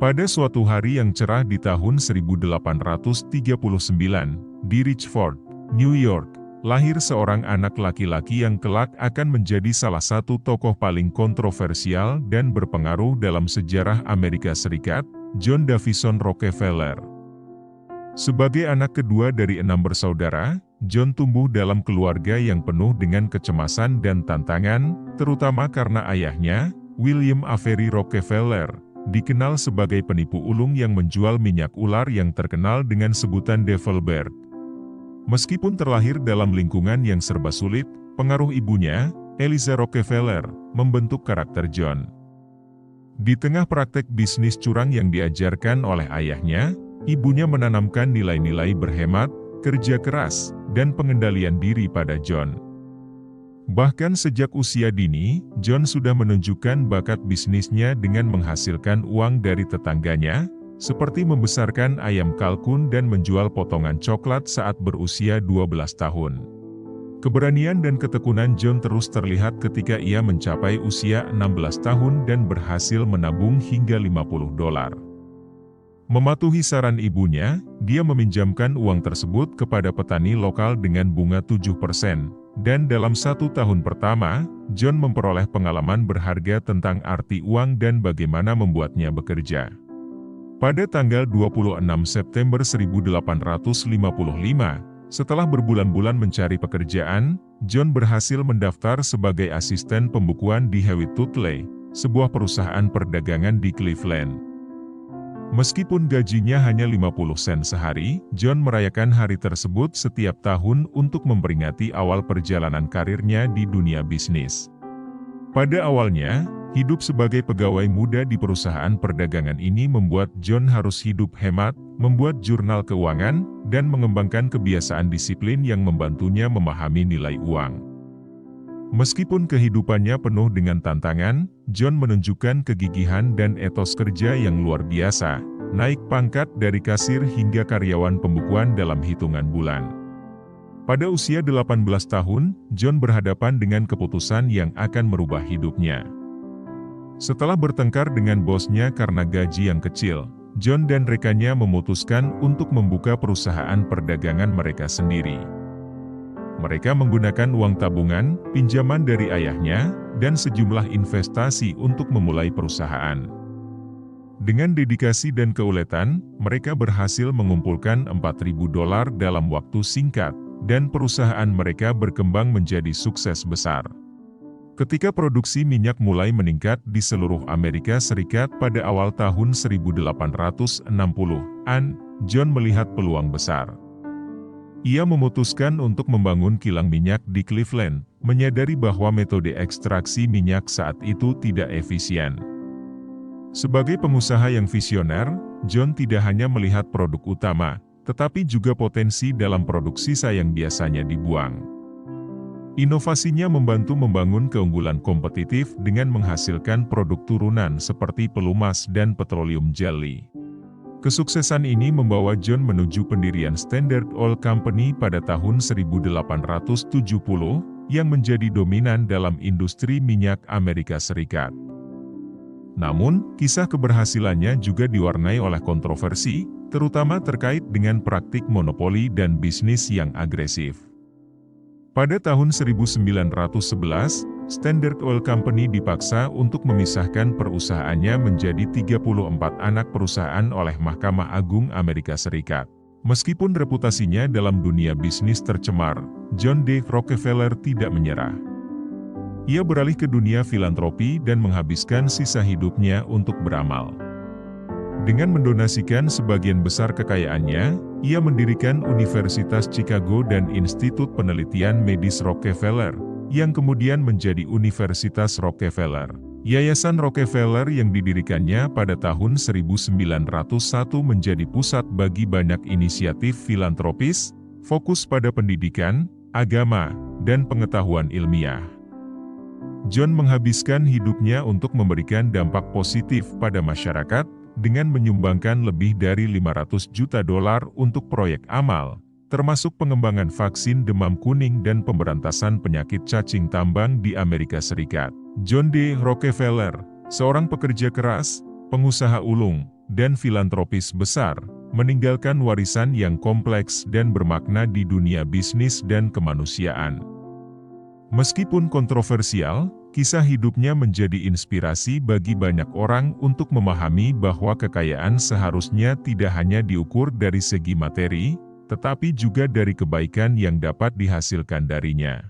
Pada suatu hari yang cerah di tahun 1839, di Richford, New York, lahir seorang anak laki-laki yang kelak akan menjadi salah satu tokoh paling kontroversial dan berpengaruh dalam sejarah Amerika Serikat, John Davison Rockefeller. Sebagai anak kedua dari 6 bersaudara, John tumbuh dalam keluarga yang penuh dengan kecemasan dan tantangan, terutama karena ayahnya, William Avery Rockefeller, dikenal sebagai penipu ulung yang menjual minyak ular yang terkenal dengan sebutan Devilberg. Meskipun terlahir dalam lingkungan yang serba sulit, pengaruh ibunya, Eliza Rockefeller, membentuk karakter John. Di tengah praktek bisnis curang yang diajarkan oleh ayahnya, ibunya menanamkan nilai-nilai berhemat, kerja keras, dan pengendalian diri pada John. Bahkan sejak usia dini, John sudah menunjukkan bakat bisnisnya dengan menghasilkan uang dari tetangganya, seperti membesarkan ayam kalkun dan menjual potongan coklat saat berusia 12 tahun. Keberanian dan ketekunan John terus terlihat ketika ia mencapai usia 16 tahun dan berhasil menabung hingga $50. Mematuhi saran ibunya, dia meminjamkan uang tersebut kepada petani lokal dengan bunga 7%. Dan dalam 1 tahun pertama, John memperoleh pengalaman berharga tentang arti uang dan bagaimana membuatnya bekerja. Pada tanggal 26 September 1855, setelah berbulan-bulan mencari pekerjaan, John berhasil mendaftar sebagai asisten pembukuan di Hewitt Tutley, sebuah perusahaan perdagangan di Cleveland. Meskipun gajinya hanya 50 sen sehari, John merayakan hari tersebut setiap tahun untuk memperingati awal perjalanan karirnya di dunia bisnis. Pada awalnya, hidup sebagai pegawai muda di perusahaan perdagangan ini membuat John harus hidup hemat, membuat jurnal keuangan, dan mengembangkan kebiasaan disiplin yang membantunya memahami nilai uang. Meskipun kehidupannya penuh dengan tantangan, John menunjukkan kegigihan dan etos kerja yang luar biasa, naik pangkat dari kasir hingga karyawan pembukuan dalam hitungan bulan. Pada usia 18 tahun, John berhadapan dengan keputusan yang akan merubah hidupnya. Setelah bertengkar dengan bosnya karena gaji yang kecil, John dan rekannya memutuskan untuk membuka perusahaan perdagangan mereka sendiri. Mereka menggunakan uang tabungan, pinjaman dari ayahnya, dan sejumlah investasi untuk memulai perusahaan. Dengan dedikasi dan keuletan, mereka berhasil mengumpulkan $4.000 dalam waktu singkat, dan perusahaan mereka berkembang menjadi sukses besar. Ketika produksi minyak mulai meningkat di seluruh Amerika Serikat pada awal tahun 1860-an, John melihat peluang besar. Ia memutuskan untuk membangun kilang minyak di Cleveland, menyadari bahwa metode ekstraksi minyak saat itu tidak efisien. Sebagai pengusaha yang visioner, John tidak hanya melihat produk utama, tetapi juga potensi dalam produk sisa yang biasanya dibuang. Inovasinya membantu membangun keunggulan kompetitif dengan menghasilkan produk turunan seperti pelumas dan petroleum jelly. Kesuksesan ini membawa John menuju pendirian Standard Oil Company pada tahun 1870, yang menjadi dominan dalam industri minyak Amerika Serikat. Namun, kisah keberhasilannya juga diwarnai oleh kontroversi, terutama terkait dengan praktik monopoli dan bisnis yang agresif. Pada tahun 1911, Standard Oil Company dipaksa untuk memisahkan perusahaannya menjadi 34 anak perusahaan oleh Mahkamah Agung Amerika Serikat. Meskipun reputasinya dalam dunia bisnis tercemar, John D. Rockefeller tidak menyerah. Ia beralih ke dunia filantropi dan menghabiskan sisa hidupnya untuk beramal. Dengan mendonasikan sebagian besar kekayaannya, ia mendirikan Universitas Chicago dan Institut Penelitian Medis Rockefeller, yang kemudian menjadi Universitas Rockefeller. Yayasan Rockefeller yang didirikannya pada tahun 1901 menjadi pusat bagi banyak inisiatif filantropis, fokus pada pendidikan, agama, dan pengetahuan ilmiah. John menghabiskan hidupnya untuk memberikan dampak positif pada masyarakat, dengan menyumbangkan lebih dari $500 juta untuk proyek amal, termasuk pengembangan vaksin demam kuning dan pemberantasan penyakit cacing tambang di Amerika Serikat. John D. Rockefeller, seorang pekerja keras, pengusaha ulung, dan filantropis besar, meninggalkan warisan yang kompleks dan bermakna di dunia bisnis dan kemanusiaan. Meskipun kontroversial, kisah hidupnya menjadi inspirasi bagi banyak orang untuk memahami bahwa kekayaan seharusnya tidak hanya diukur dari segi materi, tetapi juga dari kebaikan yang dapat dihasilkan darinya.